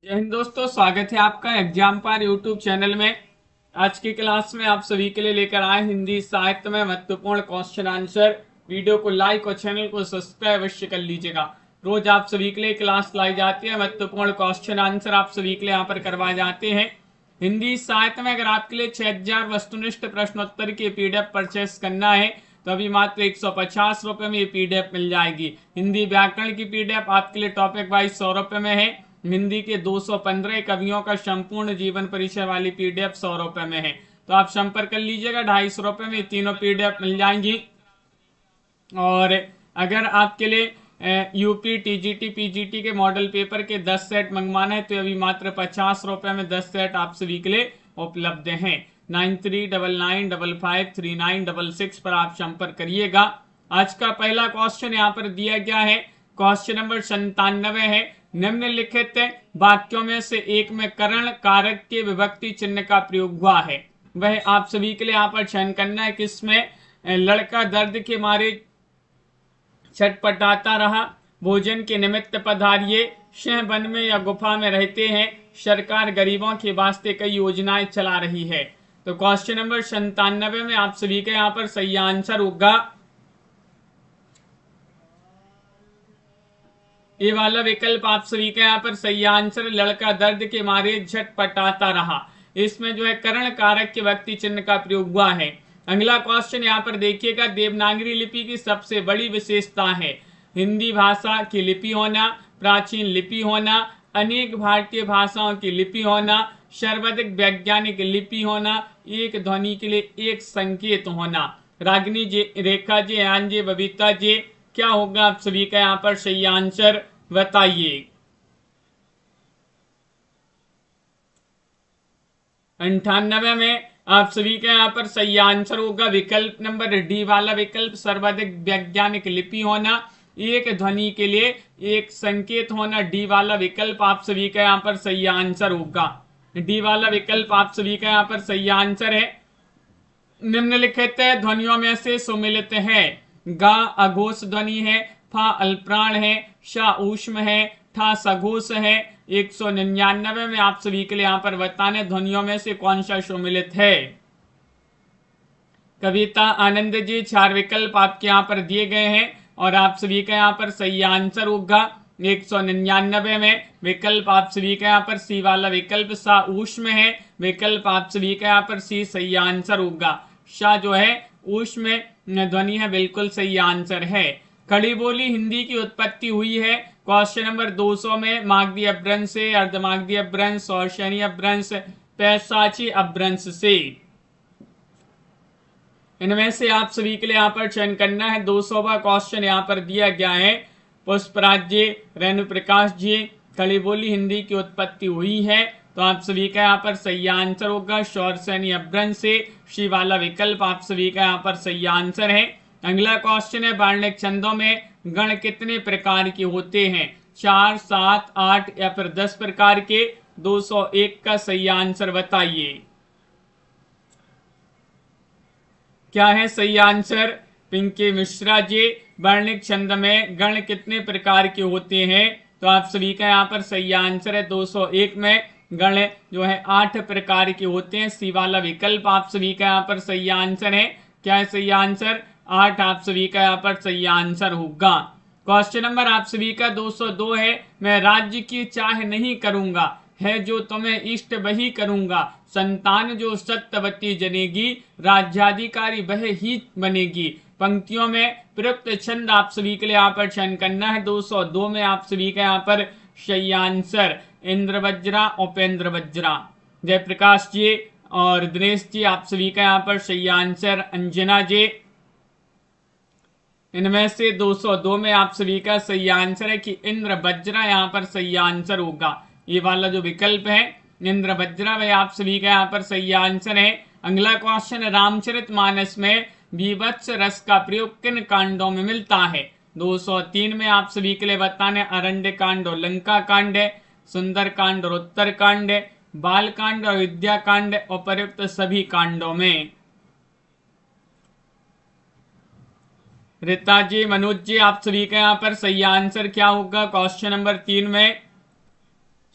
जय हिंद दोस्तों, स्वागत है आपका एग्जाम पार यूट्यूब चैनल में। आज की क्लास में आप सभी के लिए लेकर आए हिंदी साहित्य में महत्वपूर्ण क्वेश्चन आंसर। वीडियो को लाइक और चैनल को सब्सक्राइब अवश्य कर लीजिएगा। रोज आप सभी के लिए क्लास लाई जाती है, महत्वपूर्ण क्वेश्चन आंसर आप सभी के लिए यहाँ पर करवाए जाते हैं। हिंदी साहित्य में अगर आपके लिए 6000 वस्तुनिष्ठ प्रश्नोत्तर की पीडीएफ परचेस करना है तो अभी मात्र 150 रुपए में ये पीडीएफ मिल जाएगी। हिंदी व्याकरण की पीडीएफ आपके लिए टॉपिक वाइज 100 रुपए में है। हिंदी के 215 कवियों का संपूर्ण जीवन परिचय वाली पीडीएफ 100 रुपए में है। तो आप संपर्क कर लीजिएगा, 250 रुपए में तीनों पीडीएफ मिल जाएंगी। और अगर आपके लिए यूपी टीजीटी पीजीटी के मॉडल पेपर के 10 सेट मंगवाना है तो अभी मात्र 50 रुपए में 10 सेट आप सभी के लिए उपलब्ध हैं। 9399553966 पर आप संपर्क करिएगा। आज का पहला क्वेश्चन यहाँ पर दिया गया है, क्वेश्चन नंबर 97 है। निम्नलिखित वाक्यों में से एक में करण कारक के विभक्ति चिन्ह का प्रयोग हुआ है, वह आप सभी के लिए यहाँ पर चयन करना है। किसमें? लड़का दर्द के मारे छटपटाता रहा, भोजन के निमित्त पधारिए, सिंह वन में या गुफा में रहते हैं, सरकार गरीबों के वास्ते कई योजनाएं चला रही है। तो क्वेश्चन नंबर 97 में आप सभी का यहाँ पर सही आंसर होगा ये वाला विकल्प। आप सभी का यहाँ पर सही आंसर, लड़का दर्द के मारे झटपटाता रहा। इसमें जो है करण कारक के व्यक्ति चिन्ह का प्रयोग हुआ है। अगला क्वेश्चन यहाँ पर देखिएगा, देवनागरी लिपि की सबसे बड़ी विशेषता है हिंदी भाषा की लिपि होना, प्राचीन लिपि होना, अनेक भारतीय भाषाओं की लिपि होना, सर्वाधिक वैज्ञानिक लिपि होना, एक ध्वनि के लिए एक संकेत होना। रागिनी जी, रेखा जी, आन जी, बबीता जी, क्या होगा आप सभी का यहाँ पर सही आंसर बताइए। 98 में आप सभी का यहाँ पर सही आंसर होगा विकल्प नंबर डी वाला विकल्प, सर्वाधिक वैज्ञानिक लिपि होना, एक ध्वनि के लिए एक संकेत होना। डी वाला विकल्प आप सभी का यहाँ पर सही आंसर होगा। डी वाला विकल्प आप सभी का यहाँ पर सही आंसर है। निम्नलिखित ध्वनियों में से सुमिलित है। गा अघोष ध्वनि है, फा अल्प्राण है, शा ऊष्म है, ठा सघोष है। 199 में आप सभी के लिए यहाँ पर बताने ध्वनियों में से कौन सा सुमिलित है। कविता आनंद जी, 4 विकल्प आपके यहाँ पर दिए गए हैं और आप सभी का यहाँ पर सही आंसर होगा 199 में विकल्प आप सभी का यहाँ पर सी वाला विकल्प, सा ऊष्म है। विकल्प आप सभी का यहाँ पर सी सही आंसर होगा। शा जो है ऊष्म ध्वनि है, बिल्कुल सही आंसर है। खड़ी बोली हिंदी की उत्पत्ति हुई है क्वेश्चन नंबर 200 में मागधी अपभ्रंश से, अर्धमागधी अपभ्रंश, सौशनी अपभ्रंश, पैसाची अपभ्रंश से। इनमें से आप सभी के लिए यहाँ पर चयन करना है। 200वां क्वेश्चन यहाँ पर दिया गया है। पुष्पराज जी, रेणु प्रकाश जी, खड़ी बोली हिंदी की उत्पत्ति हुई है तो आप सभी का यहाँ पर सही आंसर होगा सौरसेनी अपभ्रंश से। शी वाला विकल्प आप सभी का यहाँ पर सही आंसर है। अगला क्वेश्चन है, वर्णिक छंदों में गण कितने प्रकार के होते हैं? 4, 7, 8 या फिर 10 प्रकार के। 201 का सही आंसर बताइए। क्या है सही आंसर? पिंकी मिश्रा जी, वर्णिक छंद में गण कितने प्रकार के होते हैं? तो आप सभी का यहाँ पर सही आंसर है 201 में गण जो है 8 प्रकार के होते हैं। सी वाला विकल्प आप सभी का यहाँ पर सही आंसर है। क्या है सही आंसर? 8 आप सभी का यहाँ पर सही आंसर होगा। क्वेश्चन नंबर आप सभी का 202 है, मैं राज्य की चाह नहीं करूंगा, है जो तुम्हें इष्ट वही करूंगा, संतान जो सत्यवती जनेगी, राज्याधिकारी वह ही बनेगी। पंक्तियों में प्रयुक्त छंद आप सभी के लिए यहाँ पर चयन करना है। 202 में आप सभी का यहाँ पर सही आंसर इंद्र वज्रा, उपेंद्र वज्रा। जयप्रकाश जी और दिनेश जी, आप सभी का यहाँ पर सही आंसर। अंजना जी, इनमें से 202 में आप सभी का सही आंसर है कि इंद्र वज्रा यहाँ पर सही आंसर होगा। ये वाला जो विकल्प है इंद्र वज्रा वह आप सभी का यहाँ पर सही आंसर है। अगला क्वेश्चन, रामचरितमानस में बीभत्स रस का प्रयोग किन कांडों में मिलता है? 203 में आप सभी के लिए बताने अरण्य कांड और लंका कांड है, सुंदर कांड और उत्तर कांड है, बाल कांड और विद्या कांड, उपर्युक्त सभी कांडों में। रीता जी, मनोज जी, आप सभी का यहाँ पर सही आंसर क्या होगा क्वेश्चन नंबर 3 में?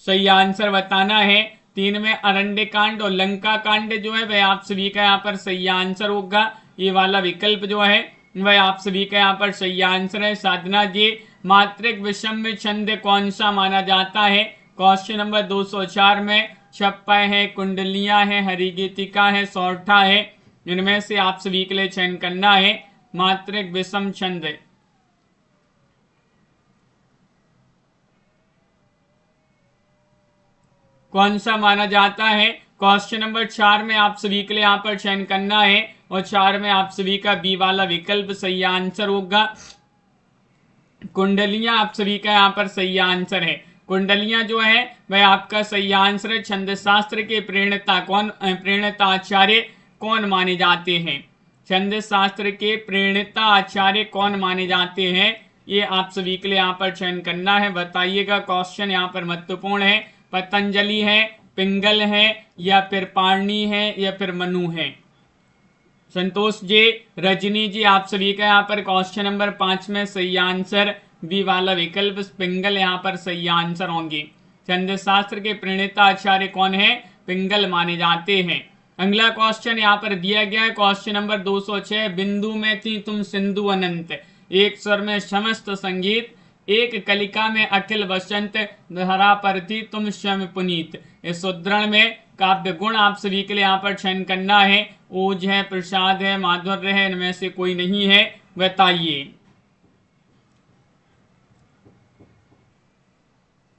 सही आंसर बताना है। 3 में अरण्य कांड और लंका कांड जो है वह आप सभी का यहाँ पर सही आंसर होगा। ये वाला विकल्प जो है वह आप सभी का यहाँ पर सही आंसर है। साधना जी, मात्रिक विषम छंद कौन सा माना जाता है? क्वेश्चन नंबर 204 में छप्पय है, कुंडलियां है, हरिगीतिका है, सौरठा है। इनमें से आप सभी के लिए चयन करना है मात्रिक विषम छंद। कौन सा माना जाता है? क्वेश्चन नंबर 4 में आप सभी के लिए यहाँ पर चयन करना है और 4 में आप सभी का बी वाला विकल्प सही आंसर होगा। कुंडलियां आप सभी का यहाँ पर सही आंसर है। कुंडलियां जो है वह आपका सही आंसर है। छंद शास्त्र के प्रेरणता आचार्य कौन माने जाते हैं? छंद शास्त्र के प्रेरणता आचार्य कौन माने जाते हैं? ये आप सभी के लिए यहाँ पर चयन करना है। बताइएगा, क्वेश्चन यहाँ पर महत्वपूर्ण है। पतंजलि है, पिंगल है, या फिर पाणिनि है, या फिर मनु है? संतोष जी, रजनी जी, आप सभी का यहाँ पर क्वेश्चन नंबर 5 में सही आंसर बी वाला विकल्प पिंगल यहाँ पर सही आंसर होंगे। छंद शास्त्र के प्रणेता आचार्य कौन है? पिंगल माने जाते हैं। अगला क्वेश्चन यहाँ पर दिया गया है क्वेश्चन नंबर 206, बिंदु में थी तुम सिंधु अनंत, एक स्वर में समस्त संगीत, एक कलिका में अखिल बसंत, धरा पर थी तुम श्याम पुनीत। इस उद्धरण में काव्य गुण आप सभी के लिए यहाँ पर चयन करना है। ओज है, प्रसाद है, माधुर्य है, इनमें से कोई नहीं है, बताइए।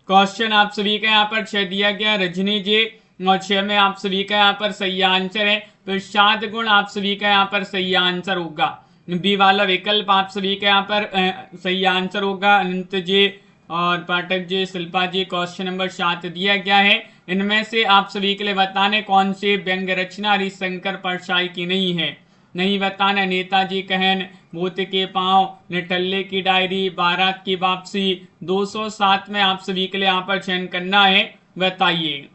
क्वेश्चन आप सभी का यहाँ पर 6 दिया गया रजनी जी, और 6 में आप सभी का यहाँ पर सही आंसर है। प्रसाद गुण आप सभी का यहाँ पर सही आंसर होगा। बी वाला विकल्प आप सभी के यहाँ पर सही आंसर होगा। अनंत जी और पाठक जी, शिल्पा जी, क्वेश्चन नंबर 7 दिया गया है। इनमें से आप सभी के लिए बताने कौन सी व्यंग रचना हरिशंकर परछाई की नहीं है? नहीं बताना। नेताजी कहन, भूत के पांव, निठल्ले की डायरी, बारात की वापसी। 207 में आप सभी के लिए यहाँ पर चयन करना है, बताइए।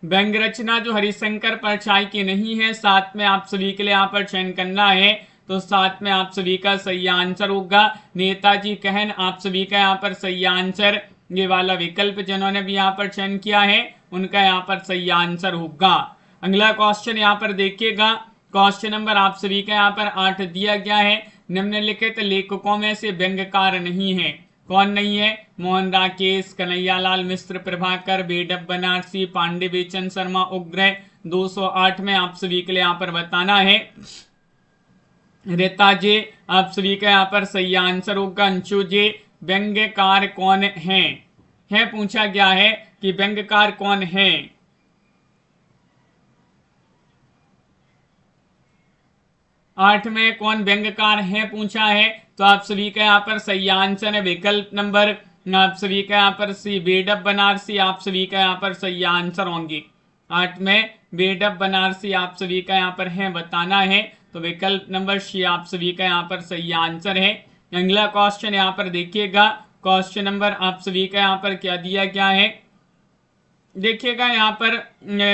व्यंग रचना जो हरिशंकर परछाई की नहीं है, 7 में आप सभी के लिए यहाँ पर चयन करना है, तो 7 में आप सभी का सही आंसर होगा नेताजी कहन। आप सभी का यहाँ पर सही आंसर ये वाला विकल्प जिन्होंने भी यहाँ पर चयन किया है उनका यहाँ पर सही आंसर होगा। अगला क्वेश्चन यहाँ पर देखिएगा, क्वेश्चन नंबर आप सभी का यहाँ पर 8 दिया गया है। निम्नलिखित लेखकों में से व्यंग्यकार नहीं है। कौन नहीं है? मोहन राकेश, कन्हैयालाल मिश्र, प्रभाकर, बेडब बनारसी, पांडे बेचन शर्मा, उग्र। 208 में आप सभी के लिए यहाँ पर बताना है। रेता जी, आप सभी का यहाँ पर सही आंसर होगा। अंशु जी, व्यंग्यकार कौन है पूछा गया है कि व्यंग्यकार कौन है। आठ में कौन व्यंग्यकार है पूछा है, तो आप सभी का यहाँ पर सही आंसर है विकल्प नंबर आप सभी का यहाँ पर सी, बेडब बनारसी। आप सभी का यहाँ पर सही आंसर होंगे। 8 में बेडब बनारसी आप सभी का यहाँ पर है बताना है, तो विकल्प नंबर सी आप सभी का यहाँ पर सही आंसर है। अगला क्वेश्चन यहाँ पर देखिएगा, क्वेश्चन नंबर आप सभी का यहाँ पर क्या दिया गया है, देखिएगा यहाँ पर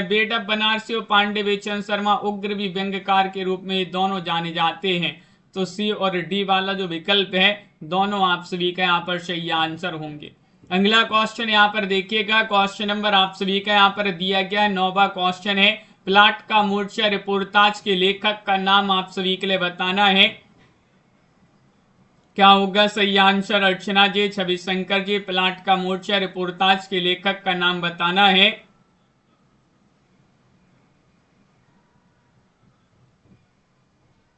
बेडब बनारसी और पांडे बेचन शर्मा उग्र भी व्यंग्यकार के रूप में ये दोनों जाने जाते हैं, तो सी और डी वाला जो विकल्प है दोनों आप सभी का यहाँ पर सही आंसर होंगे। अगला क्वेश्चन यहाँ पर देखिएगा, क्वेश्चन नंबर आप सभी का यहाँ पर दिया गया है। 9वां क्वेश्चन है, प्लाट का मूर्छा रिपोर्टाज के लेखक का नाम आप सभी के लिए बताना है। क्या होगा सही आंसर? अर्चना जी, छवि शंकर जी, प्लाट का मूर्छा रिपोर्टाज के लेखक का नाम बताना है।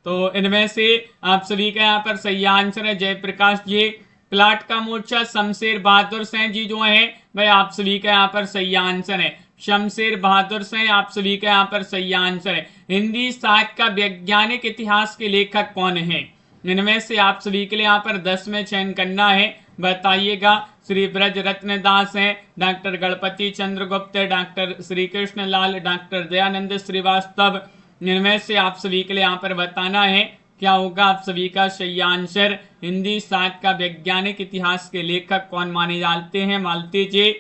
तो इनमें से आप सभी का यहाँ पर सही आंसर है जयप्रकाश जी। प्लाट का मूर्छा शमशेर बहादुर सिंह जी जो है वह आप सभी का यहाँ पर सही आंसर है। शमशेर बहादुर सिंह आप सभी का यहाँ पर सही आंसर है। हिंदी साहित्य का वैज्ञानिक इतिहास के लेखक कौन है? इनमें से आप सभी के लिए यहाँ पर 10 में चयन करना है, बताइएगा। श्री ब्रज रत्न दास है, डॉक्टर गणपति चंद्र गुप्त, डॉक्टर श्री कृष्ण लाल, डॉक्टर दयानंद श्रीवास्तव। इनमें से आप सभी के लिए यहाँ पर बताना है क्या होगा आप सभी का सही आंसर। हिंदी साहित्य का वैज्ञानिक इतिहास के लेखक कौन माने जाते हैं? मालती जी।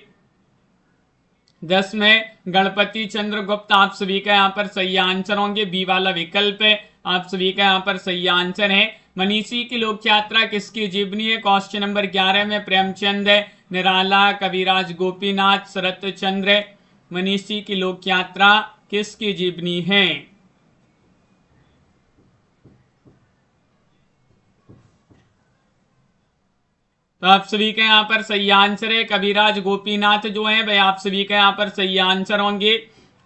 10 में गणपति चंद्र गुप्त आप सभी का यहाँ पर सही आंसर होंगे। बी वाला विकल्प है आप सभी का यहाँ पर सही आंसर है। मनीषी की लोक यात्रा किसकी जीवनी है? क्वेश्चन नंबर 11 में प्रेमचंद, निराला, कविराज गोपीनाथ, शरत चंद्र। मनीषी की लोक यात्रा किसकी जीवनी है? तो आप सभी का यहाँ पर सही आंसर है कविराज गोपीनाथ जो है वह आप सभी का यहाँ पर सही आंसर होंगे।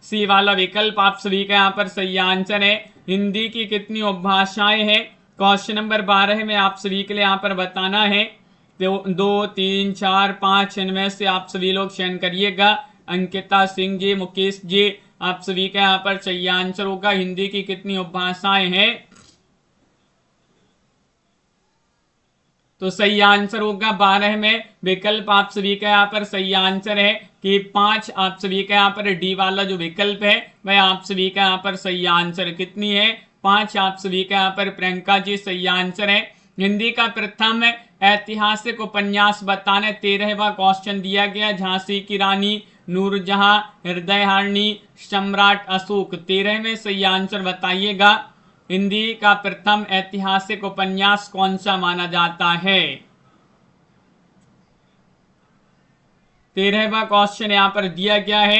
सी वाला विकल्प आप सभी का यहाँ पर सही आंसर है। हिंदी की कितनी उपभाषाएं हैं? क्वेश्चन नंबर 12 में आप सभी के लिए यहाँ पर बताना है। 2, 3, 4, 5 इनमें से आप सभी लोग चयन करिएगा। अंकिता सिंह जी, मुकेश जी, आप सभी का यहाँ पर सही आंसर होगा। हिंदी की कितनी उपभाषाएं हैं? तो सही आंसर होगा 12 में। विकल्प आप सभी का यहाँ पर सही आंसर है कि 5। आप सभी का यहाँ पर डी वाला जो विकल्प है वह आप सभी का यहाँ पर सही आंसर कितनी है? 5 आप सभी का यहाँ पर प्रियंका जी सही आंसर है। हिंदी का प्रथम ऐतिहासिक उपन्यास बताने 13वां क्वेश्चन दिया गया। झांसी की रानी, नूरजहां, हृदयहारिणी, सम्राट अशोक। 13 में सही आंसर बताइएगा। हिंदी का प्रथम ऐतिहासिक उपन्यास कौन सा माना जाता है? 13वां क्वेश्चन यहाँ पर दिया गया है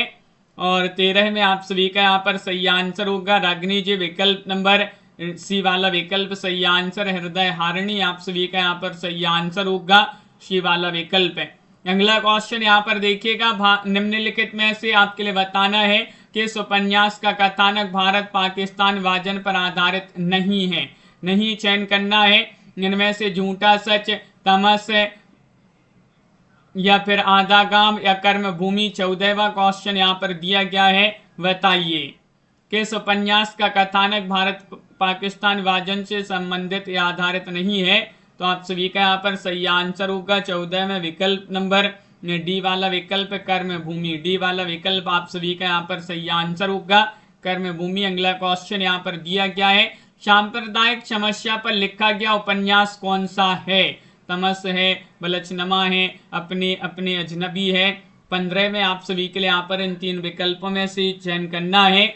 और 13 में आप सभी का यहाँ पर सही आंसर होगा रागिनी जी। विकल्प नंबर सी वाला विकल्प सही आंसर। हृदय हारिणी आप सभी का यहाँ पर सही आंसर होगा सी वाला विकल्प है। अगला क्वेश्चन यहाँ पर देखिएगा। निम्नलिखित में से आपके लिए बताना है कि इस उपन्यास का कथानक भारत पाकिस्तान विभाजन पर आधारित नहीं है। नहीं चयन करना है। इनमें से झूठा सच, तमस या फिर आधा गांव या कर्म भूमि। 14वां क्वेश्चन यहाँ पर दिया गया है। बताइए किस उपन्यास का कथानक भारत पाकिस्तान विभाजन से संबंधित या आधारित नहीं है? तो आप सभी का यहाँ पर सही आंसर होगा 14 में विकल्प नंबर डी वाला विकल्प कर्म भूमि। डी वाला विकल्प आप सभी का यहाँ पर सही आंसर होगा कर्म भूमि। अगला क्वेश्चन यहाँ पर दिया गया है। सांप्रदायिक समस्या पर लिखा गया उपन्यास कौन सा है? तमस है, बलचनमा है, अपने अपने अजनबी है। 15 में आप सभी के लिए यहाँ पर इन 3 विकल्पों में से चयन करना है।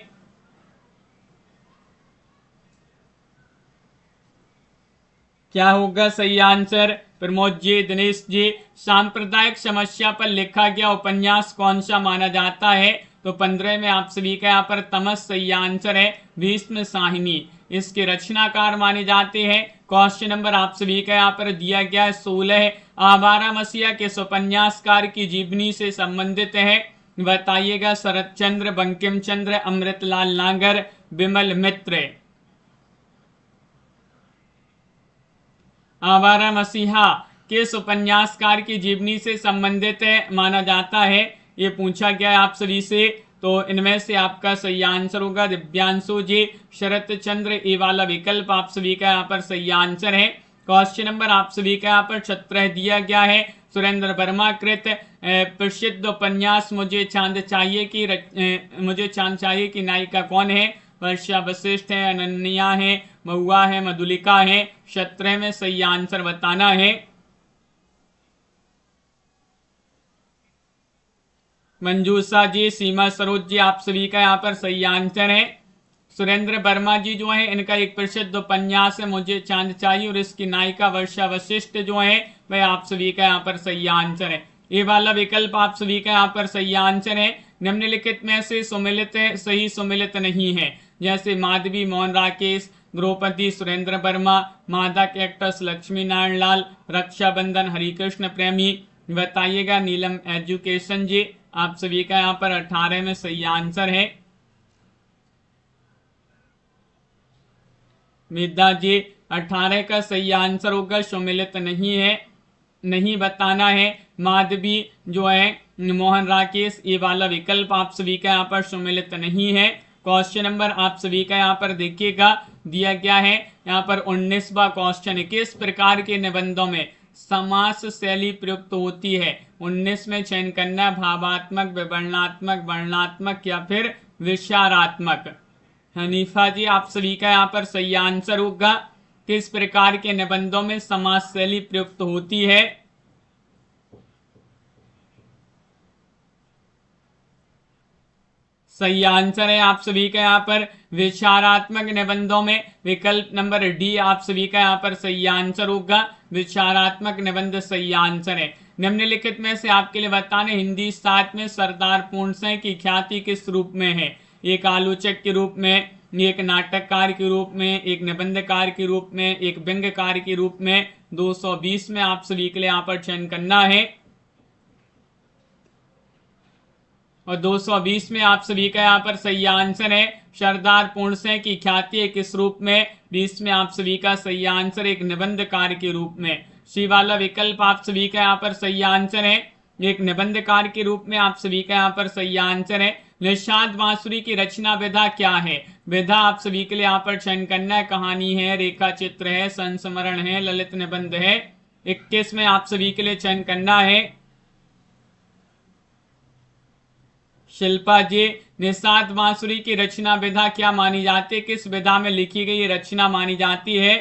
क्या होगा सही आंसर? प्रमोद जी, दिनेश जी, सांप्रदायिक समस्या पर लिखा गया उपन्यास कौन सा माना जाता है? तो 15 में आप सभी का यहाँ पर तमस सही आंसर है। भीष्म साहिनी इसके रचनाकार माने जाते हैं। क्वेश्चन नंबर आप सभी का यहाँ पर दिया गया है 16। आवारा मसीहा किस उपन्यासकार की जीवनी से संबंधित है? बताइएगा। शरत चंद्र, बंकिम चंद्र, अमृतलाल नागर, विमल मित्र। आवारा मसीहा किस उपन्यासकार की जीवनी से संबंधित है माना जाता है? ये पूछा गया है आप सभी से। तो इनमें से आपका सही आंसर होगा दिव्यांशु जी, शरत चंद्र। ए वाला विकल्प आप सभी का यहाँ पर सही आंसर है। क्वेश्चन नंबर आप सभी का यहाँ पर 17 दिया गया है। सुरेंद्र वर्मा कृत प्रसिद्ध उपन्यास मुझे चांद चाहिए की नायिका कौन है? वर्षा वशिष्ठ है, अनन्या है, महुआ है, मधुलिका है। 17 में सही आंसर बताना है। मंजूषा जी, सीमा सरोज जी, आप सभी का यहाँ पर सही आंसर है। सुरेंद्र वर्मा जी जो है इनका एक प्रसिद्ध उपन्यास है मुझे चांद चाहिए और इसकी नायिका वर्षा वशिष्ठ जो है वह आप सभी का यहाँ पर सही आंसर है। ये वाला विकल्प आप सभी का यहाँ पर सही आंसर है। निम्नलिखित में से सुमिलित सही सुमिलित नहीं है। जैसे माधवी, मोहन राकेश, द्रौपदी, सुरेंद्र वर्मा, मादक एक्ट्रेस लक्ष्मी नारायण लाल, रक्षाबंधन, हरिकृष्ण प्रेमी। बताइएगा। नीलम एजुकेशन जी, आप सभी का यहाँ पर 18 में सही आंसर है। मिदा जी 18 का सही आंसर होगा सुमिलित नहीं है। नहीं बताना है। माधवी जो है, मोहन राकेश, ये वाला विकल्प आप सभी का यहाँ पर सुमिलित नहीं है। क्वेश्चन नंबर आप सभी का यहाँ पर देखिएगा दिया गया है। यहाँ पर 19वां क्वेश्चन, किस प्रकार के निबंधों में समास शैली प्रयुक्त होती है? 19 में चयन करना, भावात्मक, विवरणात्मक, वर्णनात्मक या फिर विचारात्मक। हनीफा जी आप सभी का यहाँ पर सही आंसर होगा। किस प्रकार के निबंधों में समास शैली प्रयुक्त होती है? सही आंसर है आप सभी का यहाँ पर विचारात्मक निबंधों में विकल्प नंबर डी आप सभी का यहाँ पर सही आंसर होगा। विचारात्मक निबंध सही आंसर है। निम्नलिखित में से आपके लिए बताने हिंदी साहित्य में सरदार पूर्ण सिंह की ख्याति किस रूप में है? एक आलोचक के रूप में, एक नाटककार के रूप में, एक निबंधकार के रूप में, एक व्यंग्यकार के रूप में। 220 में आप सभी के लिए यहाँ पर चयन करना है और 220 में आप सभी का यहाँ पर सही आंसर है सरदार पूर्ण सिंह की ख्याति किस रूप में। 20 में आप सभी का सही आंसर एक निबंधकार के रूप में। सी वाला विकल्प आप सभी का यहाँ पर सही आंसर है एक निबंधकार के रूप में। आप सभी का यहाँ पर सही आंसर है। निषाद बांसुरी की रचना विधा क्या है? विधा आप सभी के लिए यहाँ पर चयन करना है। कहानी है, रेखा चित्र है, संस्मरण है, ललित निबंध है। 21 में आप सभी के लिए चयन करना है। शिल्पा जी, निषाद बांसुरी की रचना विधा क्या मानी जाती है? किस विधा में लिखी गई रचना मानी जाती है?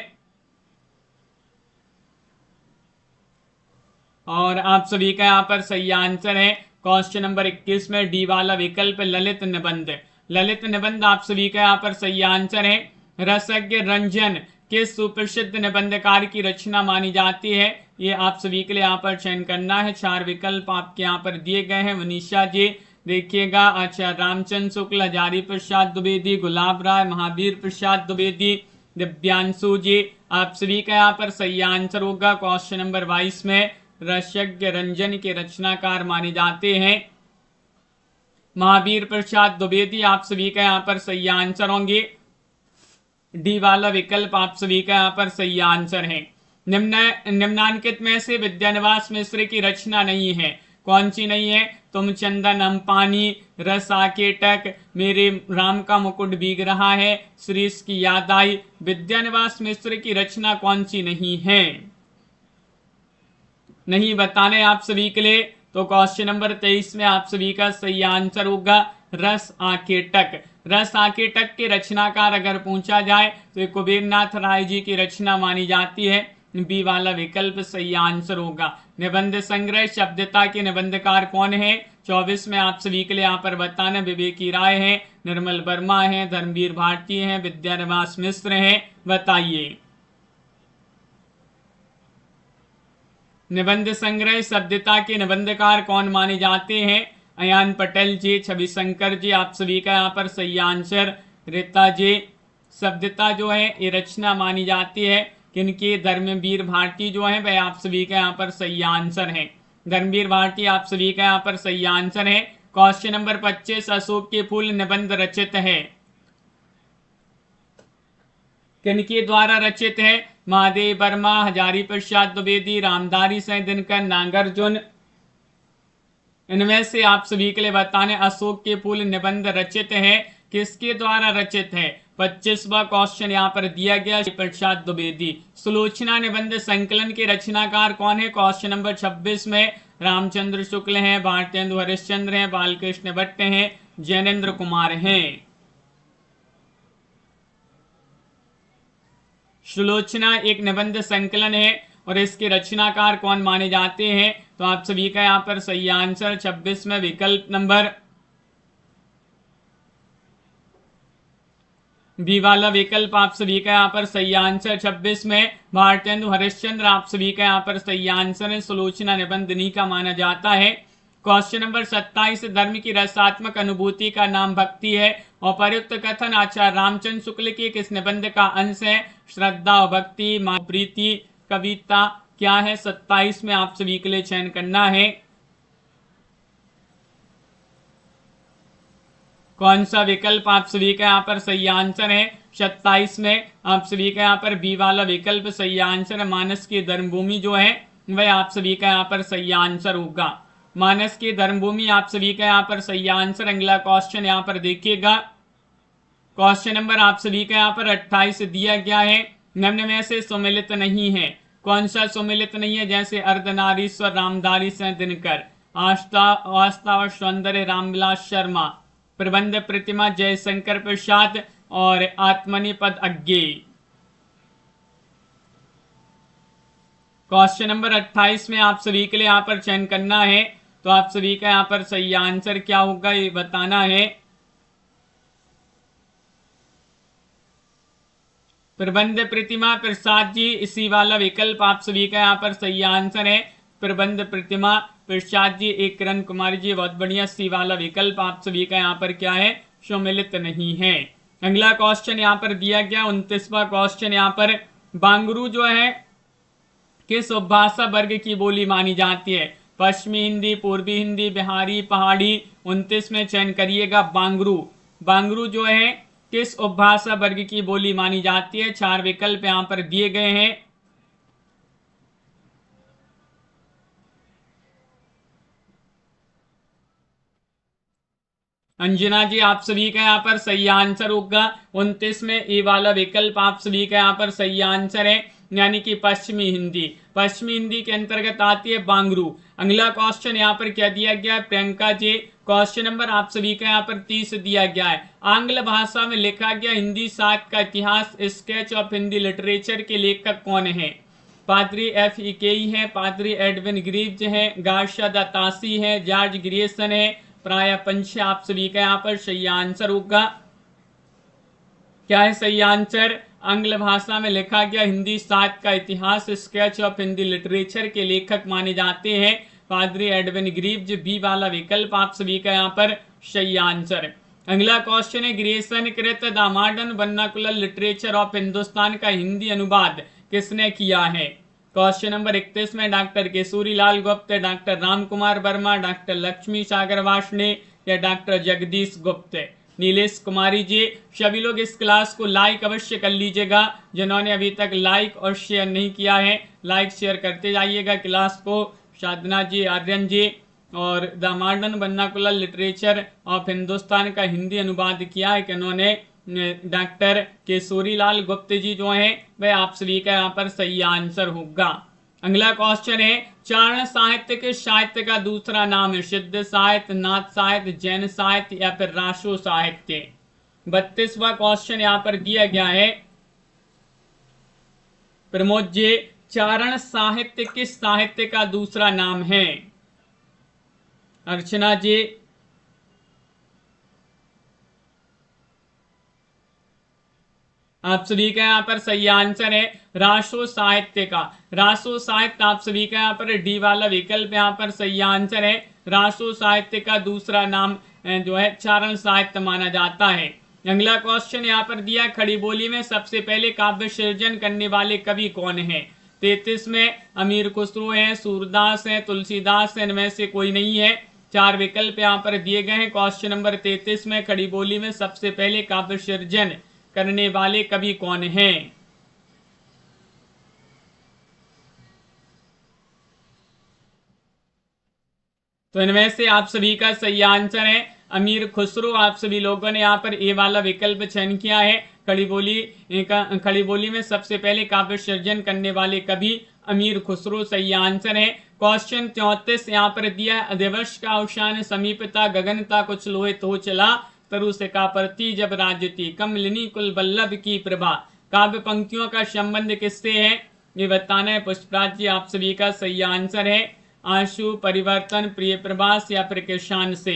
और आप सभी का यहाँ पर सही आंसर है क्वेश्चन नंबर 21 में डी वाला विकल्प ललित निबंध। ललित निबंध आप सभी का यहाँ पर सही आंसर है। रसज्ञ रंजन किस सुप्रसिद्ध निबंधकार की रचना मानी जाती है? ये आप सभी के लिए यहाँ पर चयन करना है। 4 विकल्प आपके यहाँ पर दिए गए हैं। मनीषा जी देखिएगा, अच्छा, रामचंद्र शुक्ल, हजारी प्रसाद द्विवेदी, गुलाब राय, महावीर प्रसाद द्विवेदी, दिव्यांशु जी, आप सभी का यहाँ पर सही आंसर होगा क्वेश्चन नंबर 22 में रसज्ञ रंजन के रचनाकार माने जाते हैं महावीर प्रसाद द्विवेदी। आप सभी का यहाँ पर सही आंसर होंगे। डी वाला विकल्प आप सभी का यहाँ पर सही आंसर है। निम्नांकित में से विद्यानिवास मिश्र की रचना नहीं है। कौन सी नहीं है? तुम चंदन हम पानी, रस आकेटक, मेरे राम का मुकुट भीग रहा है, श्रीश की याद आई। विद्यानिवास मिश्र की रचना कौन सी नहीं है? नहीं बताने आप सभी के लिए। तो क्वेश्चन नंबर 23 में आप सभी का सही आंसर होगा रस आकेटक। रस आकेटक के रचनाकार अगर पूछा जाए तो कुबेरनाथ राय जी की रचना मानी जाती है। बी वाला विकल्प सही आंसर होगा। निबंध संग्रह शब्दता के निबंधकार कौन है? 24 में आप सभी के लिए यहाँ पर बताना विवेकी राय है, निर्मल वर्मा है, धर्मवीर भारती है, विद्यानिवास मिश्र है। बताइए। निबंध संग्रह शब्दता के निबंधकार कौन माने जाते हैं? अयान पटेल जी, छवि शंकर जी, आप सभी का यहाँ पर सही आंसर। रीता जी, शब्दता जो है ये रचना मानी जाती है किनकी? धर्मवीर भारती जो है वह आप सभी का यहाँ पर सही आंसर है। धर्मवीर भारती आप सभी का यहाँ पर सही आंसर है। क्वेश्चन नंबर 25 अशोक के फूल निबंध रचित है। किनके द्वारा रचित है? महादेव वर्मा, हजारी प्रसाद द्विवेदी, रामधारी सिंह दिनकर, नागार्जुन। इनमें से आप सभी के लिए बताने अशोक के फूल निबंध रचित है। किसके द्वारा रचित है? 25वां क्वेश्चन यहाँ पर दिया गया, प्रसाद द्विवेदी। सुलोचना निबंध संकलन के रचनाकार कौन है? क्वेश्चन नंबर 26 में रामचंद्र शुक्ल हैं, भारतेंदु हरिश्चंद्र हैं, बालकृष्ण भट्ट हैं, जैनेन्द्र कुमार हैं। सुलोचना एक निबंध संकलन है और इसके रचनाकार कौन माने जाते हैं? तो आप सभी का यहाँ पर सही आंसर 26 में विकल्प नंबर बी वाला विकल्प आप सभी का यहाँ पर सही आंसर। 26 में भारतेंदु हरिश्चंद्र आप सभी का यहाँ पर सही आंसर है। सुलोचना निबंध नहीं का माना जाता है। क्वेश्चन नंबर 27 धर्म की रसात्मक अनुभूति का नाम भक्ति है और प्रयुक्त कथन आचार्य रामचंद्र शुक्ल के किस निबंध का अंश है? श्रद्धा, भक्ति, प्रीति, कविता क्या है? 27 में आप सभी के लिए चयन करना है। कौन सा विकल्प आप सभी का यहाँ पर सही आंसर है? 27 में आप सभी का यहाँ पर बी वाला विकल्प सही आंसर है। मानस की धर्मभूमि जो है वह आप सभी का यहाँ पर सही आंसर होगा। मानस की धर्मभूमि आप सभी का यहाँ पर सही आंसर। अगला क्वेश्चन यहाँ पर देखिएगा। क्वेश्चन नंबर आप सभी का यहाँ पर 28 दिया गया है। निम्न में से सुमिलित नहीं है। कौन सा सुमिलित नहीं है? जैसे अर्धनारीश्वर रामधारी सिंह दिनकर, आस्था और सौंदर्य रामविलास शर्मा, प्रबंध प्रतिमा जयशंकर प्रसाद और आत्मनिपद अज्ञेय। क्वेश्चन नंबर 28 में आप सभी के लिए यहाँ पर चयन करना है। तो आप सभी का यहाँ पर सही आंसर क्या होगा ये बताना है। प्रबंध प्रतिमा प्रसाद जी, इसी वाला विकल्प आप सभी का यहाँ पर सही आंसर है। प्रबंध प्रतिमा प्रसाद जी, एक किरण कुमारी जी, बहुत बढ़िया, सी वाला विकल्प आप सभी का यहाँ पर क्या है, सम्मिलित नहीं है। अगला क्वेश्चन यहाँ पर दिया गया 29वां क्वेश्चन यहाँ पर, बांगरू जो है किस उपभाषा वर्ग की बोली मानी जाती है? पश्चिमी हिंदी, पूर्वी हिंदी, बिहारी, पहाड़ी। 29 में चयन करिएगा बांगरू। बांगरू जो है किस उपभाषा वर्ग की बोली मानी जाती है? 4 विकल्प यहां पर दिए गए हैं। अंजना जी, आप सभी का यहाँ पर सही आंसर होगा 29 में ए वाला विकल्प आप सभी का यहाँ पर सही आंसर है, यानी कि पश्चिमी हिंदी। पश्चिमी हिंदी के अंतर्गत आती है बांगरू। अगला क्वेश्चन यहाँ पर क्या दिया गया है प्रियंका जी? क्वेश्चन नंबर आप सभी का यहाँ पर 30 दिया गया है। आंग्ल भाषा में लिखा गया हिंदी साहित्य का इतिहास, स्केच ऑफ हिंदी लिटरेचर के लेखक कौन है? पादरी एफ इकेई है, पादरी एडविन ग्रीव्स है, गार्शिया द तासी है, जॉर्ज ग्रियर्सन है, प्राय पंच। आप सभी का यहाँ पर सही आंसर होगा। क्या है सही आंसर? आंग्ल भाषा में लिखा गया हिंदी साहित्य का इतिहास, स्केच ऑफ हिंदी लिटरेचर के लेखक माने जाते हैं पादरी एडविन ग्रीव्स, बी वाला विकल्प आप सभी का यहाँ पर सही आंसर। अगला क्वेश्चन है, ग्रियर्सन कृत the modern vernacular literature of Hindustan का हिंदी अनुवाद किसने किया है? क्वेश्चन नंबर 31 में डॉक्टर केशरी लाल गुप्त, डॉक्टर राम कुमार वर्मा, डॉक्टर लक्ष्मी सागर वार्ष्णेय या डॉक्टर जगदीश गुप्त। नीलेश कुमारी जी, सभी लोग इस क्लास को लाइक अवश्य कर लीजिएगा। जिन्होंने अभी तक लाइक और शेयर नहीं किया है, लाइक शेयर करते जाइएगा क्लास को। साधना जी, आर्यन जी, और the modern vernacular literature of Hindustan का हिंदी अनुवाद किया है किन्होंने? डॉक्टर केशरी लाल गुप्त जी जो हैं, वह आप सभी का यहाँ पर सही आंसर होगा। अगला क्वेश्चन है, चारण साहित्य के साहित्य का दूसरा नाम है? सिद्ध साहित्य, नाथ साहित्य, जैन साहित्य या फिर रासो साहित्य। 32वां क्वेश्चन यहाँ पर दिया गया है प्रमोद जी, चारण साहित्य किस साहित्य का दूसरा नाम है? अर्चना जी, आप सभी का यहाँ पर सही आंसर है रासो साहित्य का। रासो साहित्य आप सभी का यहाँ पर डी वाला विकल्प यहाँ पर सही आंसर है। रासो साहित्य का दूसरा नाम जो है चारण साहित्य माना जाता है। अगला क्वेश्चन यहाँ पर दिया, खड़ी बोली में सबसे पहले काव्य सृजन करने वाले कवि कौन है? 33 में अमीर खुसरो है, सूरदास है, तुलसीदास है, इनमें से कोई नहीं है। 4 विकल्प यहाँ पर दिए गए हैं। क्वेश्चन नंबर 33 में खड़ी बोली में सबसे पहले काव्य सृजन करने वाले कवि कौन हैं? तो इनमें से आप सभी का सही आंसर है अमीर खुसरो। आप सभी लोगों ने यहाँ पर ए वाला विकल्प चयन किया है। खड़ी बोली में सबसे पहले काव्य सृजन करने वाले कवि अमीर खुसरो सही आंसर है। क्वेश्चन 34 यहाँ पर दिया है, दिवस का अवसान समीपता, गगनता कुछ लोहित हो चला, तरु से का प्रति जब राजती, कमलिनी कुल बल्लभ की प्रभा। काव्य पंक्तियों का संबंध किससे है? ये बताना है पुष्पराज जी। आप सभी का सही आंसर है आंशु, परिवर्तन, प्रिय प्रभास या फिर किसान से।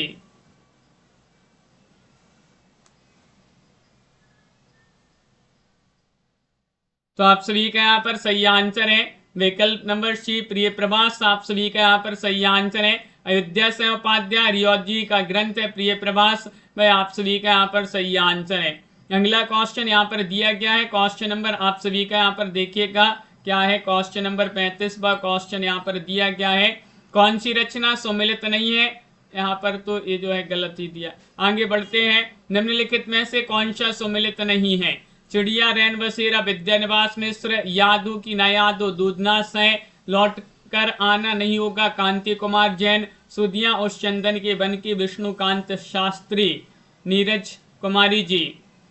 तो आप सभी का यहाँ पर सही आंसर है विकल्प नंबर सी, प्रिय प्रभास। आप सभी का यहाँ पर सही आंसर है। अयोध्या से उपाध्याय रियोत जी का ग्रंथ है प्रिय प्रभास, वह आप सभी का यहाँ पर सही आंसर है। अगला क्वेश्चन यहाँ पर दिया गया है। क्वेश्चन नंबर आप सभी का यहाँ पर देखिएगा क्या है। क्वेश्चन नंबर 35वां क्वेश्चन यहाँ पर दिया गया है, कौन सी रचना सम्मिलित नहीं है? यहाँ पर तो ये जो है गलत ही दिया। आगे बढ़ते हैं, निम्नलिखित में से कौन सा सम्मिलित नहीं है? चिड़िया, रैन बसेरा, विद्यानिवास मिश्र, यादू की न यादो, दूधना से लौट कर आना नहीं होगा, कांति कुमार जैन, सुधिया उस चंदन के बन की, विष्णुकांत शास्त्री। नीरज कुमारी जी,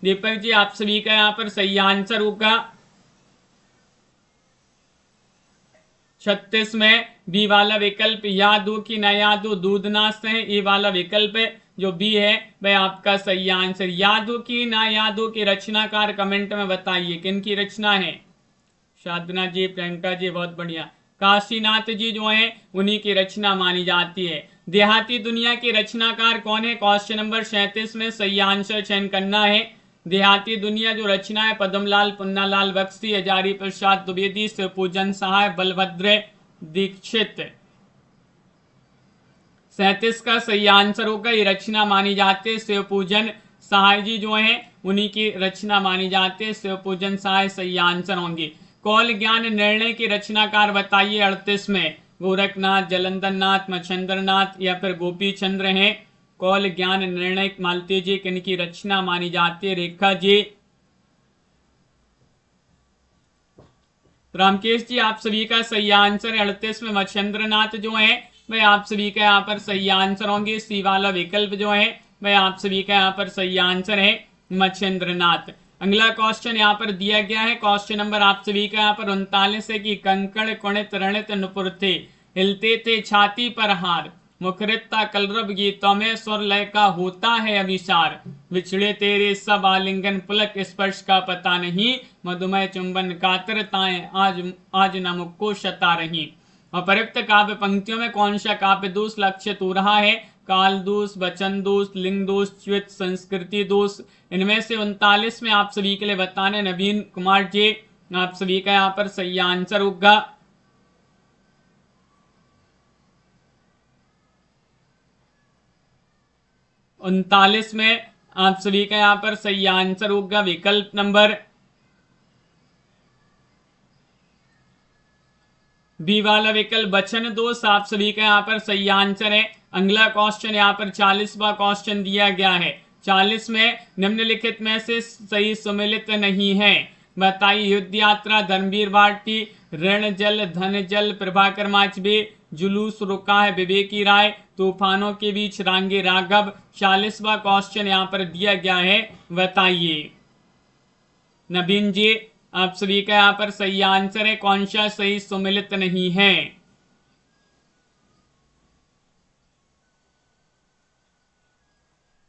दीपक जी, आप सभी का यहाँ पर सही आंसर होगा 36 में बी वाला विकल्प, यादू की न यादो, दूधनाश है ये वाला विकल्प जो बी है वह आपका सही आंसर। यादू की ना यादू के रचनाकार कमेंट में बताइए किन की रचना है। साधना जी, प्रियंका जी, बहुत बढ़िया। काशीनाथ जी जो है उन्हीं की रचना मानी जाती है। देहाती दुनिया के रचनाकार कौन है? क्वेश्चन नंबर 37 में सही आंसर चयन करना है। देहाती दुनिया जो रचना है पद्मलाल पुन्नालाल बख्शी, हजारी प्रसाद द्विवेदी, शिवपूजन सहाय, बलभद्र दीक्षित। 37 का सही आंसर होगा, ये रचना मानी जाती है। शिवपूजन सहाय जी जो है उन्हीं की रचना मानी जाती है। शिवपूजन सहाय सही आंसर होंगे। कौल ज्ञान निर्णय के रचनाकार बताइए 38 में। गोरखनाथ, जलंधर नाथ, मच्छिंद्र नाथ या फिर गोपी चंद्र हैं। कौल ज्ञान निर्णय मालती जी किनकी रचना मानी जाती है? रेखा जी। रामकेश जी आप सभी का सही आंसर है 38 में मच्छिंद्र नाथ जो है वह आप सभी का यहाँ पर सही आंसर होंगे। सी वाला विकल्प जो है वह आप सभी का यहाँ पर सही आंसर है मच्छिंद्र नाथ। अगला क्वेश्चन यहाँ पर दिया गया है, क्वेश्चन नंबर आप सभी का यहाँ पर 39 है कि कंकड़ कुणित रणित नुपुर थे, हिलते थे छाती पर हार, मुखरिता कलरव गीतों में स्वर लय का होता है अभिसार, विछड़े तेरे सब आलिंगन पुलक स्पर्श का पता नहीं, मधुमय चुंबन कातरताएं आज न मुक्को शता रही। अपरिक्त काव्य पंक्तियों में कौन सा काव्य दोष लक्षित हो रहा है? काल दोष, वचन दोष, लिंग दोष, च्युत संस्कृति दोष। इनमें से 39 में आप सभी के लिए बताने नवीन कुमार जी आप सभी का यहाँ पर सही आंसर होगा। उनतालीस में आप सभी का यहाँ पर सही आंसर होगा विकल्प नंबर बी वाला विकल्प वचन दोष आप सभी का यहाँ पर सही आंसर है। अगला क्वेश्चन यहाँ पर 40वां क्वेश्चन दिया गया है। 40 में निम्नलिखित में से सही सुमेलित नहीं है, बताइए। युद्ध यात्रा, धर्मवीर भारती, ऋण जल, धन जल, प्रभाकर माचबे, जुलूस रुका है विवेकी राय, तूफानों के बीच रांगे राघव। 40वां क्वेश्चन यहाँ पर दिया गया है, बताइए। नवीन जी आप सभी का यहाँ पर सही आंसर है, कौन सा सही सुमेलित नहीं है?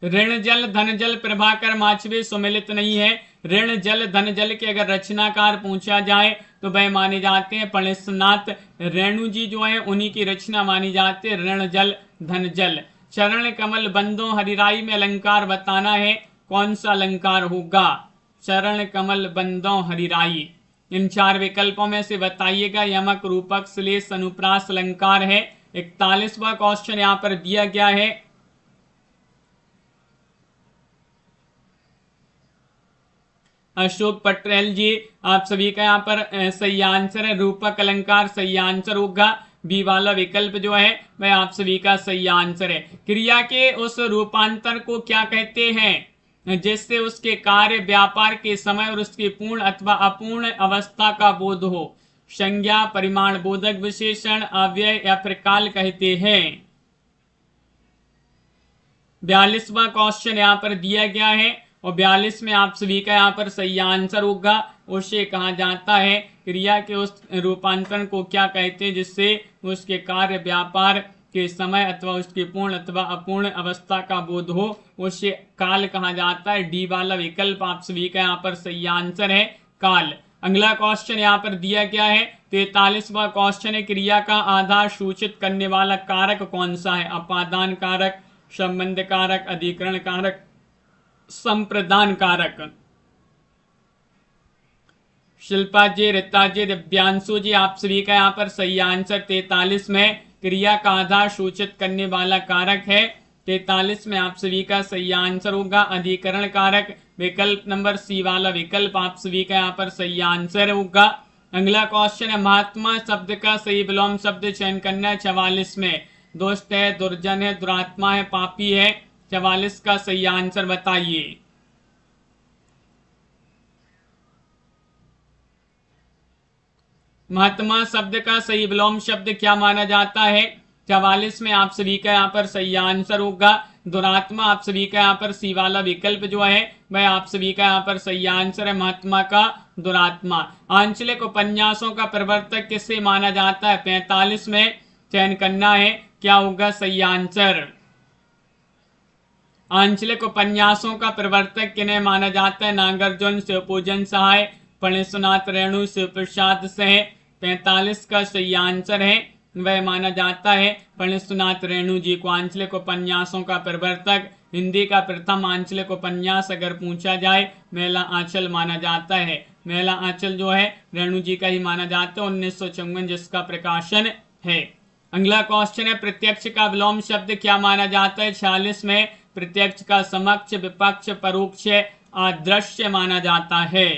ऋण जल, धन जल, प्रभाकर माचवे सुमेलित नहीं है। ऋण जल, धन जल के अगर रचनाकार पूछा जाए तो वह माने जाते हैं पणिस्नाथ रेणु जी जो है उन्हीं की रचना मानी जाती है। ऋण जल, धन जल। चरण कमल बंदो हरिराई में अलंकार बताना है, कौन सा अलंकार होगा? चरण कमल बंदो हरिराई। इन चार विकल्पों में से बताइएगा। यमक, रूपक, श्लेष, अनुप्रास अलंकार है। 41वां क्वेश्चन यहाँ पर दिया गया है। अशोक पटेल जी आप सभी का यहाँ पर सही आंसर है, रूपक अलंकार सही आंसर होगा। बी वाला विकल्प जो है वह आप सभी का सही आंसर है। क्रिया के उस रूपांतर को क्या कहते हैं जिससे उसके कार्य, व्यापार के समय और उसकी पूर्ण अथवा अपूर्ण अवस्था का बोध हो? संज्ञा, परिमाण बोधक विशेषण, अव्यय या फिर काल कहते हैं। 42वां क्वेश्चन यहाँ पर दिया गया है और 42 में आप सभी का यहाँ पर सही आंसर होगा। उसे कहा जाता है क्रिया के उस रूपांतरण को क्या कहते हैं जिससे उसके कार्य, व्यापार के समय अथवा उसकी पूर्ण अथवा अपूर्ण अवस्था का बोध हो, उसे काल कहा जाता है। डी वाला विकल्प आप सभी का यहाँ पर सही आंसर है, काल। अगला क्वेश्चन यहाँ पर दिया गया है 43वां क्वेश्चन है, क्रिया का आधार सूचित करने वाला कारक कौन सा है? अपादान कारक, संबंध कारक, अधिकरण कारक, संप्रदान कारक। शिल्पा जी, रीता जी, दिव्यांशु जी आप सभी का यहाँ पर सही आंसर 43 में क्रिया का आधार सूचित करने वाला कारक है। 43 में आप सभी का सही आंसर होगा अधिकरण कारक। विकल्प नंबर सी वाला विकल्प आप सभी का यहाँ पर सही आंसर होगा। अगला क्वेश्चन है, महात्मा शब्द का सही विलोम शब्द चयन करना है। 44 में दुष्ट है, दुर्जन है, दुरात्मा है, पापी है। 44 का सही आंसर बताइए। महात्मा शब्द का सही विलोम शब्द क्या माना जाता है? 44 में आप सभी का यहाँ पर सही आंसर होगा दुरात्मा। आप सभी का यहाँ पर सी वाला विकल्प जो है वह आप सभी का यहाँ पर सही आंसर है, महात्मा का दुरात्मा। आंचलिक उपन्यासों का प्रवर्तक किसे माना जाता है? 45 में चयन करना है, क्या होगा सही आंसर? आंचलिक उपन्यासों का प्रवर्तक किन्हें माना जाता है? नागार्जुन, शिवपूजन सहाय, फणीसनाथ रेणु, शिव प्रसाद से। 45 का सही आंसर है वह माना जाता है। फणीश्वरनाथ रेणु जी को आंचलिक उपन्यासों का प्रवर्तक, हिंदी का प्रथम आंचलिक उपन्यास अगर पूछा जाए मेला आंचल माना जाता है। मेला आंचल जो है रेणु जी का ही माना जाता है, 1954 जिसका प्रकाशन है। अगला क्वेश्चन है, प्रत्यक्ष का विलोम शब्द क्या माना जाता है? 46 में प्रत्यक्ष का समक्ष, विपक्ष, परोक्ष, अदृश्य माना जाता है।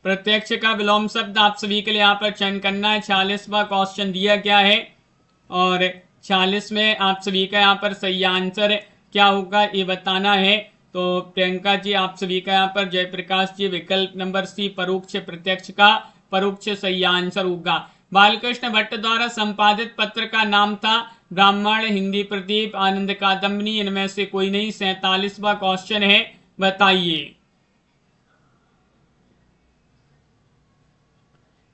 प्रत्यक्ष का विलोम शब्द आप सभी के लिए यहाँ पर चयन करना है। 46वां क्वेश्चन दिया गया है और 46 में आप सभी का यहाँ पर सही आंसर क्या होगा ये बताना है। तो प्रियंका जी आप सभी का यहाँ पर जयप्रकाश जी विकल्प नंबर सी परोक्ष प्रत्यक्ष का परोक्ष सही आंसर होगा। बालकृष्ण भट्ट द्वारा संपादित पत्र का नाम था ब्राह्मण, हिंदी प्रदीप, आनंद कादम्बिनी, इनमें से कोई नहीं। 47वां क्वेश्चन है, बताइए।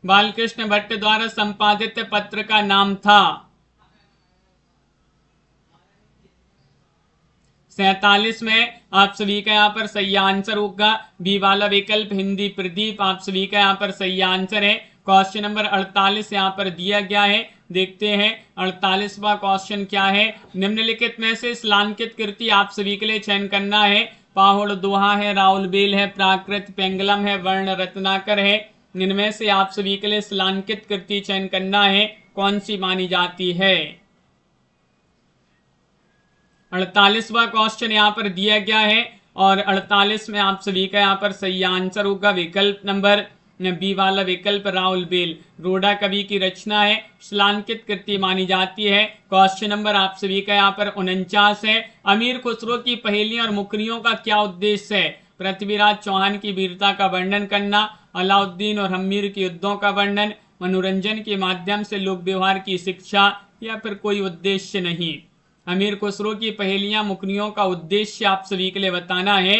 बालकृष्ण भट्ट द्वारा संपादित पत्र का नाम था। 47 में आप सभी का यहाँ पर सही आंसर होगा बी वाला विकल्प हिंदी प्रदीप, आप सभी का यहाँ पर सही आंसर है। क्वेश्चन नंबर 48 यहाँ पर दिया गया है, देखते हैं 48वां क्वेश्चन क्या है। निम्नलिखित में से श्लाघित कृति आप सभी के लिए चयन करना है। पाहुड़ दोहा है, राउल बेल है, प्राकृत, पेंगलम है, वर्ण रत्नाकर है। इनमें से आप सभी के लिए श्लाघित कृति चयन करना है, कौन सी मानी जाती है। 48वां क्वेश्चन यहाँ पर दिया गया है और 48 में आप सभी का यहाँ पर सही आंसर होगा विकल्प नंबर बी वाला विकल्प राउल बेल। रोडा कवि की रचना है, श्लाघित कृति मानी जाती है। क्वेश्चन नंबर आप सभी का यहाँ पर 49 है। अमीर खुसरो की पहेलियों और मुकरियों का क्या उद्देश्य है? पृथ्वीराज चौहान की वीरता का वर्णन करना, अलाउद्दीन और हम्मीर के युद्धों का वर्णन, मनोरंजन के माध्यम से लोक व्यवहार की शिक्षा, या फिर कोई उद्देश्य नहीं। अमीर खुसरो की पहेलियां मुकरियों का उद्देश्य आप सभी के लिए बताना है।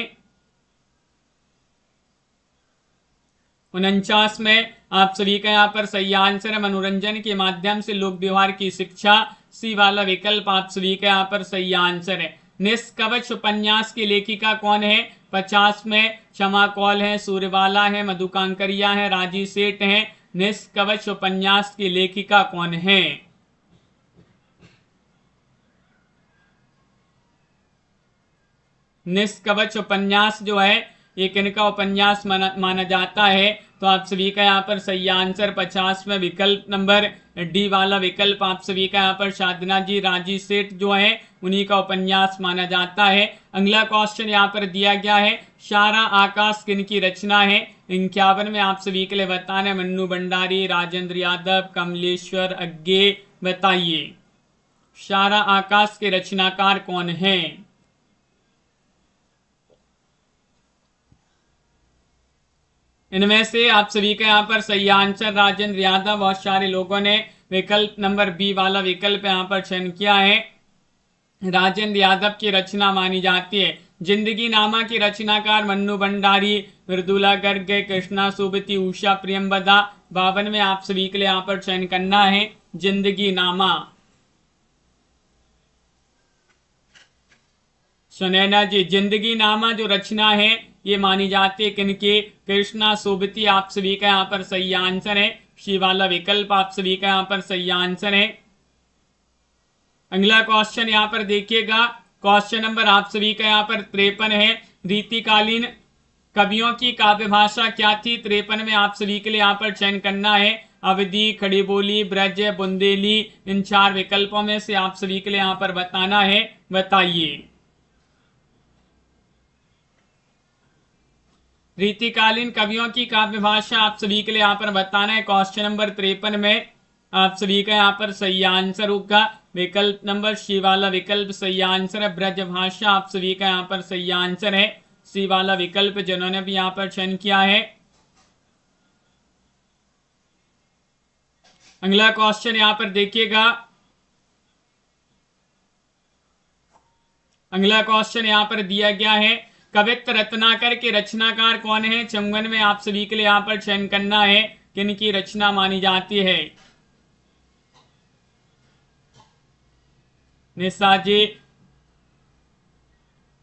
49 में आप सभी का यहाँ पर सही आंसर है मनोरंजन के माध्यम से लोक व्यवहार की शिक्षा, सी वाला विकल्प आप सभी का यहाँ पर सही आंसर है। निष्कवच उपन्यास की लेखिका कौन है? 50 में क्षमा कौल है, सूर्यवाला है, मधुकांकरिया है, राजी सेठ है। निष्कवच उपन्यास की लेखिका कौन है? निष्कवच उपन्यास जो है ये किनका उपन्यास माना जाता है? तो आप सभी का यहाँ पर सही आंसर 50 में विकल्प नंबर डी वाला विकल्प आप सभी का यहाँ पर साधना जी राजी सेठ जो है उन्हीं का उपन्यास माना जाता है। अगला क्वेश्चन यहाँ पर दिया गया है, सारा आकाश किन की रचना है? 51 में आप सभी के लिए बताना है मन्नू भंडारी, राजेंद्र यादव, कमलेश्वर अग्गे, बताइए सारा आकाश के रचनाकार कौन है? इनमें से आप सभी का यहाँ पर सही आंसर राजेंद्र यादव, बहुत सारे लोगों ने विकल्प नंबर बी वाला विकल्प यहाँ पर चयन किया है। राजेंद्र यादव की रचना मानी जाती है। जिंदगी नामा की रचनाकार मन्नू भंडारी, मृदुला गर्ग, कृष्णा सुबती, उषा प्रियंवदा। 52 में आप सभी के लिए यहाँ पर चयन करना है जिंदगी नामा। सुनैना जी जिंदगी नामा जो रचना है ये मानी जाती है किनकी? कृष्णा सोबती, आप सभी का यहाँ पर सही आंसर है। शी वाला विकल्प आप सभी का यहाँ पर सही आंसर है। अगला क्वेश्चन यहाँ पर देखिएगा, क्वेश्चन नंबर आप सभी का यहाँ पर 53 है। रीतिकालीन कवियों की काव्य भाषा क्या थी? 53 में आप सभी के लिए यहाँ पर चयन करना है अवधि, खड़ी बोली, ब्रज, बुंदेली। इन 4 विकल्पों में से आप सभी के लिए यहाँ पर बताना है, बताइए। रीतिकालीन कवियों की काव्य भाषा आप सभी के लिए यहाँ पर बताना है। क्वेश्चन नंबर 53 में आप सभी का यहाँ पर सही आंसर होगा विकल्प नंबर सी वाला विकल्प सही आंसर है। ब्रज भाषा आप सभी का यहाँ पर सही आंसर है, सी वाला विकल्प जिन्होंने भी यहाँ पर चयन किया है। अगला क्वेश्चन यहाँ पर देखिएगा, अगला क्वेश्चन यहाँ पर दिया गया है, कवित्व रत्नाकर के रचनाकार कौन है? 54 में आप सभी के लिए यहाँ पर चयन करना है किन की रचना मानी जाती है। निशा जी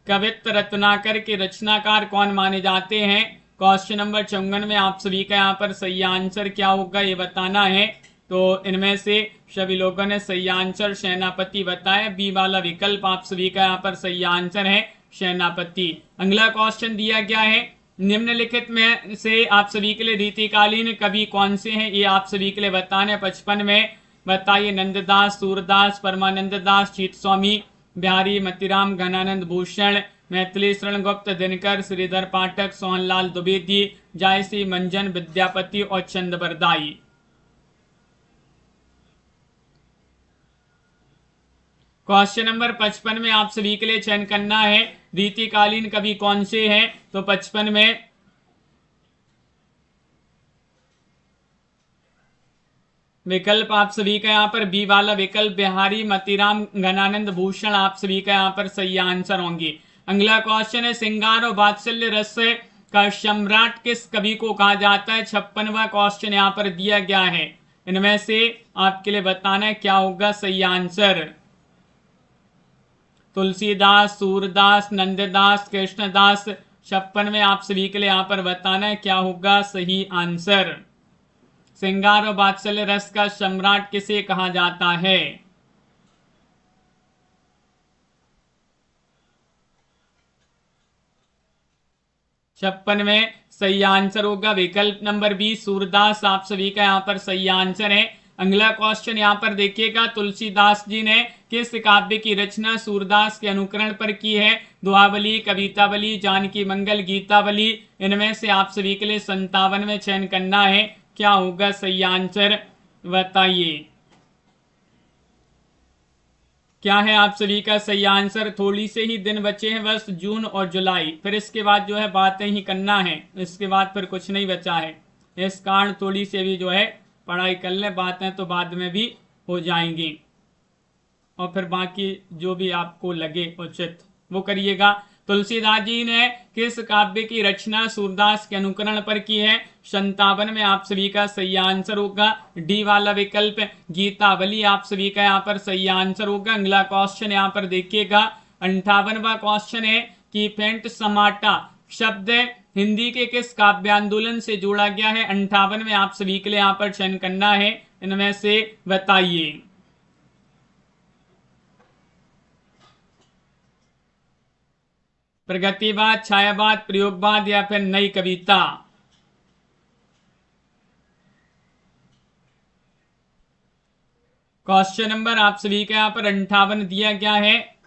कवित्व रत्नाकर के रचनाकार कौन माने जाते हैं? क्वेश्चन नंबर 54 में आप सभी का यहाँ पर सही आंसर क्या होगा ये बताना है। तो इनमें से सभी लोगों ने सही आंसर सेनापति बताया। बी वाला विकल्प आप सभी का यहाँ पर सही आंसर है, सेनापति। अगला क्वेश्चन दिया गया है, निम्नलिखित में से आप सभी के लिए रीतिकालीन कवि कौन से हैं ये आप सभी के लिए बताने। 55 में बताइए। नंददास, सूरदास, परमानंद दास, चित स्वामी, बिहारी मतीराम, घनानंद भूषण, मैथिली शरण गुप्त, दिनकर, श्रीधर पाठक, सोहनलाल द्विवेदी, जायसी मंजन, विद्यापति और चंद्रबरदाई। क्वेश्चन नंबर 55 में आप सभी के लिए चयन करना है रीतिकालीन कवि कौन से हैं। तो 55 में विकल्प आप सभी का यहाँ पर बी वाला विकल्प बिहारी मतीराम घनानंद भूषण आप सभी का यहाँ पर सही आंसर होंगे। अगला क्वेश्चन है, श्रृंगार और वात्सल्य रस का सम्राट किस कवि को कहा जाता है। 56वां क्वेश्चन यहाँ पर दिया गया है। इनमें से आपके लिए बताना है क्या होगा सही आंसर। तुलसीदास, सूरदास, नंददास, कृष्णदास। 56 में आप सभी के लिए यहाँ पर बताना है क्या होगा सही आंसर। श्रृंगार और वात्सल्य रस का सम्राट किसे कहा जाता है। छप्पन में सही आंसर होगा विकल्प नंबर बी, सूरदास आप सभी का यहाँ पर सही आंसर है। अगला क्वेश्चन यहाँ पर देखिएगा, तुलसीदास जी ने किस काव्य की रचना सूरदास के अनुकरण पर की है। दुआवली, कवितावली, जानकी मंगल, गीतावली। इनमें से आप सभी के लिए 57 में चयन करना है क्या होगा सही आंसर बताइए। क्या है आप सभी का सही आंसर। थोड़ी से ही दिन बचे हैं बस, जून और जुलाई, फिर इसके बाद जो है बातें ही करना है, इसके बाद फिर कुछ नहीं बचा है। इस कारण थोड़ी से भी जो है पढ़ाई कर ले, बातें तो बाद में भी हो जाएंगी और फिर बाकी जो भी आपको लगे उचित वो करिएगा। तुलसीदास जी ने किस काव्य की रचना सूरदास के अनुकरण पर की है। 57 में आप सभी का सही आंसर होगा डी वाला विकल्प गीतावली आप सभी का यहाँ पर सही आंसर होगा। अगला क्वेश्चन यहाँ पर देखिएगा, 58वां क्वेश्चन है कि पेंट समाटा शब्द हिंदी के किस काव्य आंदोलन से जोड़ा गया है। 58 में आप सभी के लिए यहाँ पर चयन करना है, इनमें से बताइए। प्रगतिवाद, छायावाद, प्रयोगवाद या फिर नई कविता। क्वेश्चन नंबर आप सभी का यहाँ पर 58 दिया गया है।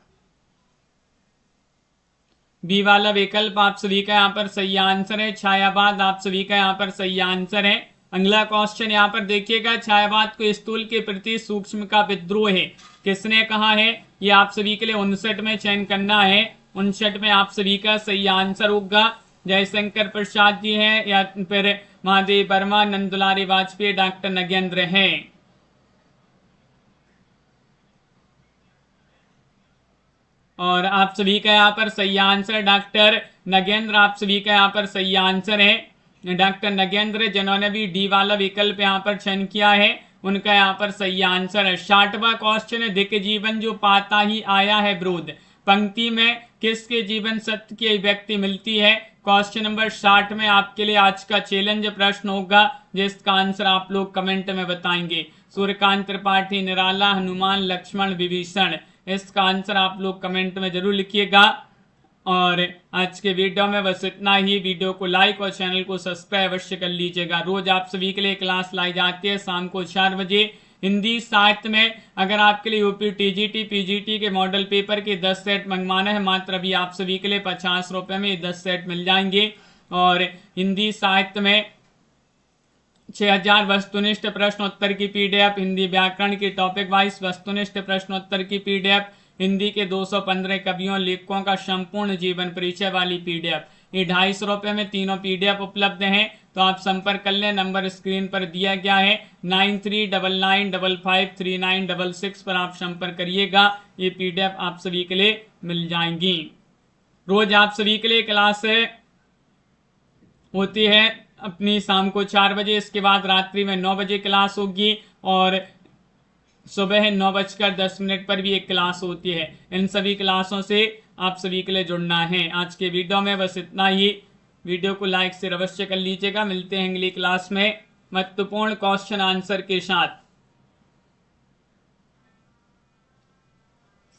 बी वाला विकल्प आप सभी का यहाँ पर सही आंसर है, छायावाद आप सभी का यहाँ पर सही आंसर है। अगला क्वेश्चन यहाँ पर देखिएगा, छायावाद को स्थूल के प्रति सूक्ष्म का विद्रोह है किसने कहा है। ये आप सभी के लिए 59 में चयन करना है। 59 में आप सभी का सही आंसर होगा जयशंकर प्रसाद जी हैं या फिर महादेव वर्मा, नंदुलारी वाजपेयी, डॉक्टर नगेंद्र हैं। और आप सभी का यहाँ पर सही आंसर डॉक्टर नगेंद्र आप सभी का यहाँ पर सही आंसर है। डॉक्टर नगेंद्र जिन्होंने भी डी वाला विकल्प यहाँ पर चयन किया है उनका यहाँ पर सही आंसर है। 60वां क्वेश्चन है, दिक जीवन जो पाता ही आया है विरोध पंक्ति में किसके जीवन सत्य की अभिव्यक्ति मिलती है। क्वेश्चन नंबर 60 में आपके लिए आज का चैलेंज प्रश्न होगा जिसका आंसर आप लोग कमेंट में बताएंगे। सूर्यकांत त्रिपाठी, निराला, हनुमान, लक्ष्मण, विभीषण। इसका आंसर आप लोग कमेंट में जरूर लिखिएगा। और आज के वीडियो में बस इतना ही। वीडियो को लाइक और चैनल को सब्सक्राइब अवश्य कर लीजिएगा। रोज आप सभी के लिए क्लास लाई जाती है शाम को 4 बजे हिंदी साहित्य में। अगर आपके लिए यूपी टीजीटी पीजीटी के मॉडल पेपर के 10 सेट मंगवाना है मात्र अभी आप सभी के लिए 50 रुपए में 10 सेट मिल जाएंगे। और हिंदी साहित्य में 6000 वस्तुनिष्ठ प्रश्नोत्तर की पीडीएफ, हिंदी व्याकरण की टॉपिक वाइज वस्तुनिष्ठ प्रश्नोत्तर की पीडीएफ, हिंदी के 215 कवियों लेखकों का संपूर्ण जीवन परिचय वाली पीडीएफ, ये 250 रुपए में तीनों पीडीएफ उपलब्ध हैं। तो आप संपर्क कर लें, नंबर स्क्रीन पर दिया गया है 9399553966 पर आप संपर्क करिएगा। ये पीडीएफ आप सभी के लिए मिल जाएंगी। रोज आप सभी के लिए क्लास होती है अपनी शाम को 4 बजे, इसके बाद रात्रि में 9 बजे क्लास होगी और सुबह 9:10 पर भी एक क्लास होती है। इन सभी क्लासों से आप सभी के लिए जुड़ना है। आज के वीडियो में बस इतना ही। वीडियो को लाइक शेयर अवश्य कर लीजिएगा। मिलते हैं अगली क्लास में महत्वपूर्ण क्वेश्चन आंसर के साथ।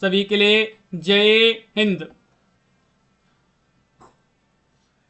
सभी के लिए जय हिंद।